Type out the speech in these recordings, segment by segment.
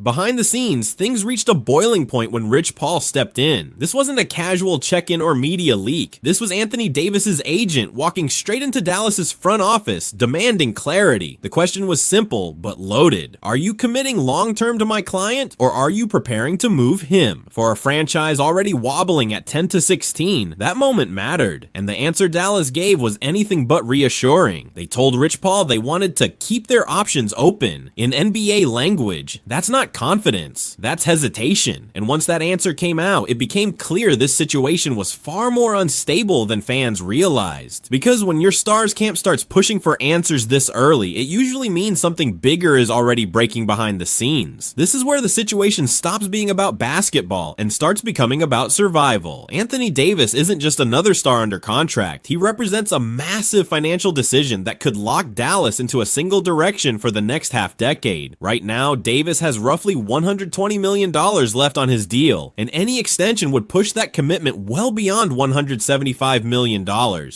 Behind the scenes, things reached a boiling point when Rich Paul stepped in. This wasn't a casual check-in or media leak. This was Anthony Davis's agent walking straight into Dallas's front office, demanding clarity. The question was simple, but loaded. Are you committing long-term to my client, or are you preparing to move him? For a franchise already wobbling at 10-16, that moment mattered, and the answer Dallas gave was anything but reassuring. They told Rich Paul they wanted to keep their options open. In NBA language, that's not confidence, that's hesitation. And once that answer came out, it became clear this situation was far more unstable than fans realized. Because when your stars camp starts pushing for answers this early, it usually means something bigger is already breaking behind the scenes. This is where the situation stops being about basketball and starts becoming about survival. Anthony Davis isn't just another star under contract. He represents a massive financial decision that could lock Dallas into a single direction for the next half decade. Right now, Davis has roughly $120 million left on his deal, and any extension would push that commitment well beyond $175 million,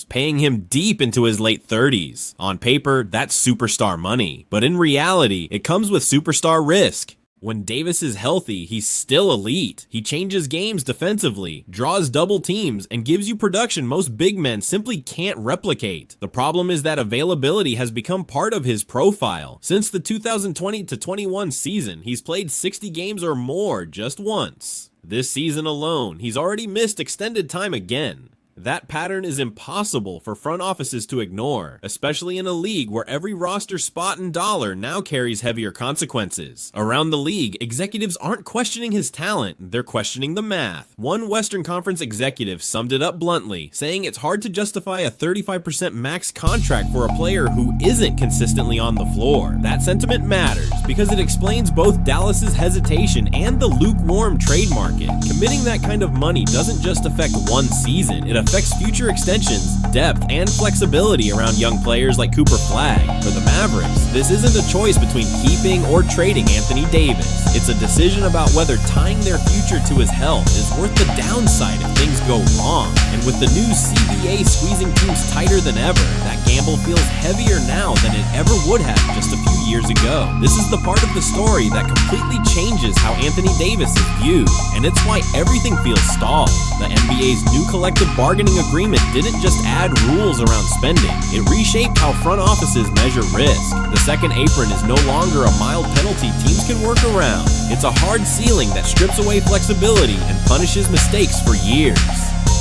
paying him deep into his late 30s. On paper, that's superstar money, but in reality, it comes with superstar risk. When Davis is healthy, he's still elite. He changes games defensively, draws double teams, and gives you production most big men simply can't replicate. The problem is that availability has become part of his profile. Since the 2020-21 season, he's played 60 games or more just once. This season alone, he's already missed extended time again. That pattern is impossible for front offices to ignore, especially in a league where every roster spot and dollar now carries heavier consequences. Around the league, executives aren't questioning his talent, they're questioning the math. One Western Conference executive summed it up bluntly, saying it's hard to justify a 35% max contract for a player who isn't consistently on the floor. That sentiment matters because it explains both Dallas's hesitation and the lukewarm trade market. Committing that kind of money doesn't just affect one season, it affects future extensions, depth, and flexibility around young players like Cooper Flagg. For the Mavericks, this isn't a choice between keeping or trading Anthony Davis. It's a decision about whether tying their future to his health is worth the downside if things go wrong. And with the new CBA squeezing teams tighter than ever, that gamble feels heavier now than it ever would have just a few years ago. This is the part of the story that completely changes how Anthony Davis is viewed, and it's why everything feels stalled. The NBA's new collective bargaining agreement didn't just add rules around spending, it reshaped how front offices measure risk. The second apron is no longer a mild penalty teams can work around. It's a hard ceiling that strips away flexibility and punishes mistakes for years.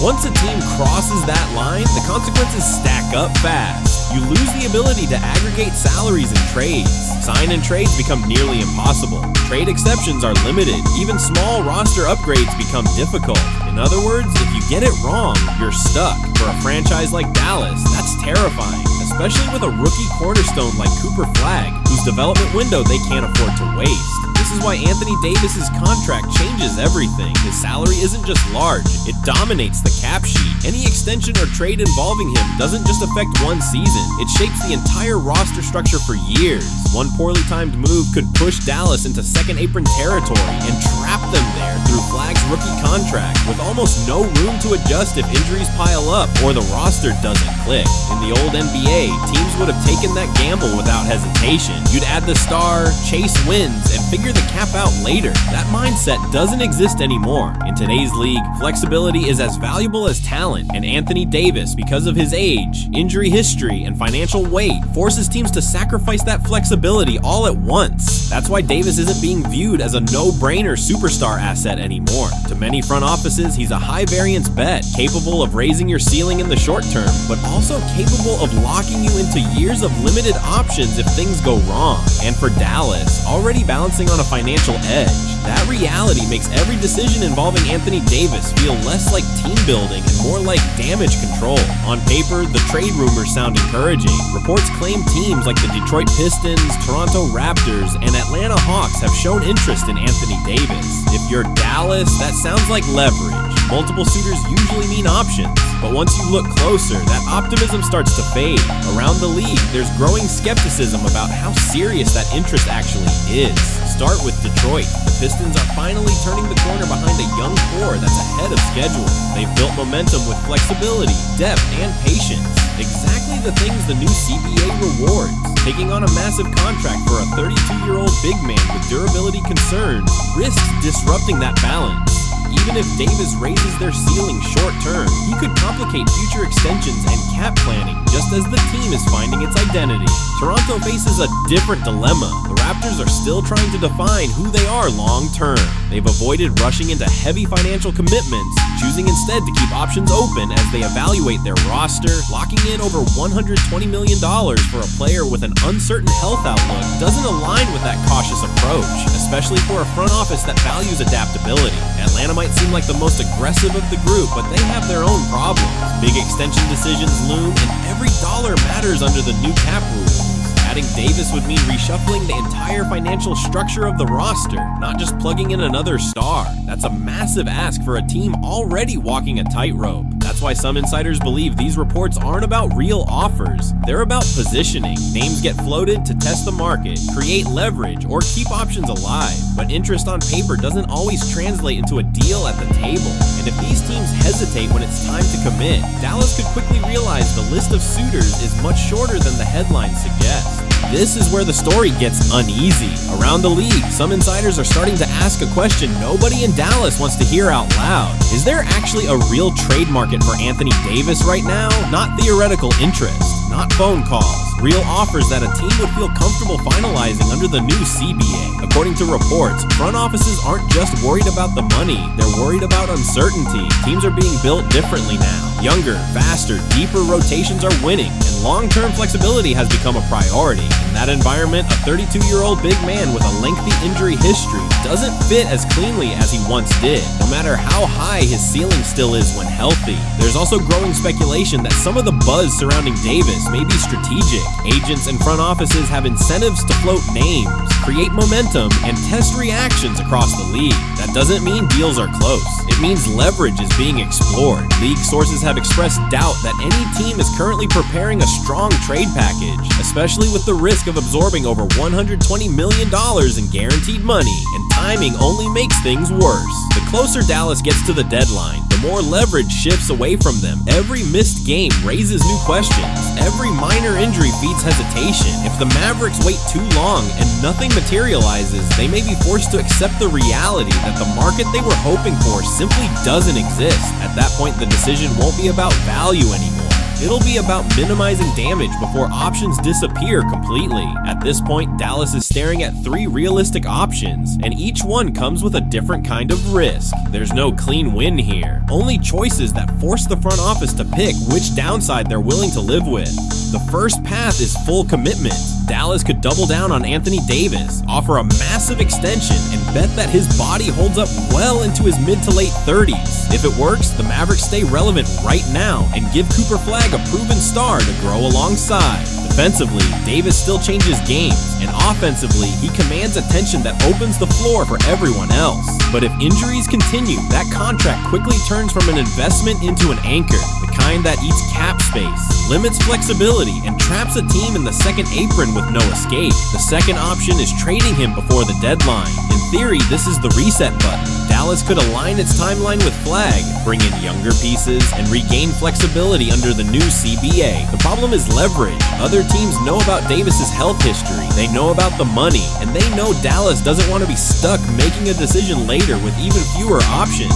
Once a team crosses that line, the consequences stack up fast. You lose the ability to aggregate salaries and trades. Sign and trades become nearly impossible. Trade exceptions are limited. Even small roster upgrades become difficult. In other words, if you get it wrong, you're stuck. For a franchise like Dallas, that's terrifying, especially with a rookie cornerstone like Cooper Flagg, whose development window they can't afford to waste. This is why Anthony Davis's contract changes everything. His salary isn't just large, it dominates the cap sheet. Any extension or trade involving him doesn't just affect one season, it shapes the entire roster structure for years. One poorly timed move could push Dallas into second apron territory and trap them there through Flagg's rookie contract, with almost no room to adjust if injuries pile up or the roster doesn't click. In the old NBA, teams would have taken that gamble without hesitation. You'd add the star, chase wins, and figure the cap out later. That mindset doesn't exist anymore. In today's league, flexibility is as valuable as talent, and Anthony Davis, because of his age, injury history, and financial weight, forces teams to sacrifice that flexibility all at once. That's why Davis isn't being viewed as a no-brainer superstar asset anymore. To many front offices, he's a high-variance bet, capable of raising your ceiling in the short term, but also capable of locking you into years of limited options if things go wrong. And for Dallas, already balancing on a financial edge, that reality makes every decision involving Anthony Davis feel less like team building and more like damage control. On paper, the trade rumors sound encouraging. Reports claim teams like the Detroit Pistons, Toronto Raptors, and Atlanta Hawks have shown interest in Anthony Davis. If you're Dallas, that sounds like leverage. Multiple suitors usually mean options, but once you look closer, that optimism starts to fade. Around the league, there's growing skepticism about how serious that interest actually is. Start with Detroit. The Pistons are finally turning the corner behind a young core that's ahead of schedule. They've built momentum with flexibility, depth, and patience. Exactly the things the new CBA rewards. Taking on a massive contract for a 32-year-old big man with durability concerns risks disrupting that balance. Even if Davis raises their ceiling short term, he could complicate future extensions and cap planning just as the team is finding its identity. Toronto faces a different dilemma. The Raptors are still trying to define who they are long term. They've avoided rushing into heavy financial commitments, choosing instead to keep options open as they evaluate their roster. Locking in over $120 million for a player with an uncertain health outlook doesn't align with that cautious approach, especially for a front office that values adaptability. Atlanta might seem like the most aggressive of the group, but they have their own problems. Big extension decisions loom, and every dollar matters under the new cap rules. Adding Davis would mean reshuffling the entire financial structure of the roster, not just plugging in another star. That's a massive ask for a team already walking a tightrope. That's why some insiders believe these reports aren't about real offers. They're about positioning. Names get floated to test the market, create leverage, or keep options alive. But interest on paper doesn't always translate into a deal at the table. And if these teams hesitate when it's time to commit, Dallas could quickly realize the list of suitors is much shorter than the headlines suggest. This is where the story gets uneasy. Around the league, some insiders are starting to ask a question nobody in Dallas wants to hear out loud. Is there actually a real trade market for Anthony Davis right now? Not theoretical interest, not phone calls. Real offers that a team would feel comfortable finalizing under the new CBA. According to reports, front offices aren't just worried about the money, they're worried about uncertainty. Teams are being built differently now. Younger, faster, deeper rotations are winning, and long-term flexibility has become a priority. In that environment, a 32-year-old big man with a lengthy injury history doesn't fit as cleanly as he once did, no matter how high his ceiling still is when healthy. There's also growing speculation that some of the buzz surrounding Davis may be strategic. Agents and front offices have incentives to float names, create momentum, and test reactions across the league. That doesn't mean deals are close. It means leverage is being explored. League sources have expressed doubt that any team is currently preparing a strong trade package, especially with the risk of absorbing over $120 million in guaranteed money, and timing only makes things worse. The closer Dallas gets to the deadline, the more leverage shifts away from them. Every missed game raises new questions. Every minor injury feeds hesitation. If the Mavericks wait too long and nothing materializes, they may be forced to accept the reality that the market they were hoping for simply doesn't exist. At that point, the decision won't be about value anymore. It'll be about minimizing damage before options disappear completely. At this point, Dallas is staring at 3 realistic options, and each one comes with a different kind of risk. There's no clean win here, only choices that force the front office to pick which downside they're willing to live with. The first path is full commitment. Dallas could double down on Anthony Davis, offer a massive extension, and bet that his body holds up well into his mid to late 30s. If it works, the Mavericks stay relevant right now and give Cooper Flagg a proven star to grow alongside. Defensively, Davis still changes games, and offensively, he commands attention that opens the floor for everyone else. But if injuries continue, that contract quickly turns from an investment into an anchor, the kind that eats cap space, limits flexibility, and traps a team in the second apron with no escape. The second option is trading him before the deadline. In theory, this is the reset button. Dallas could align its timeline with Flagg, bring in younger pieces, and regain flexibility under the new CBA. The problem is leverage. Other teams know about Davis's health history, they know about the money, and they know Dallas doesn't want to be stuck making a decision later with even fewer options.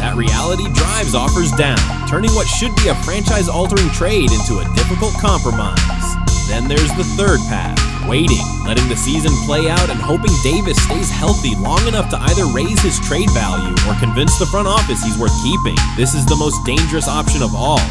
That reality drives offers down, turning what should be a franchise-altering trade into a difficult compromise. Then there's the third path, waiting, letting the season play out and hoping Davis stays healthy long enough to either raise his trade value or convince the front office he's worth keeping. This is the most dangerous option of all.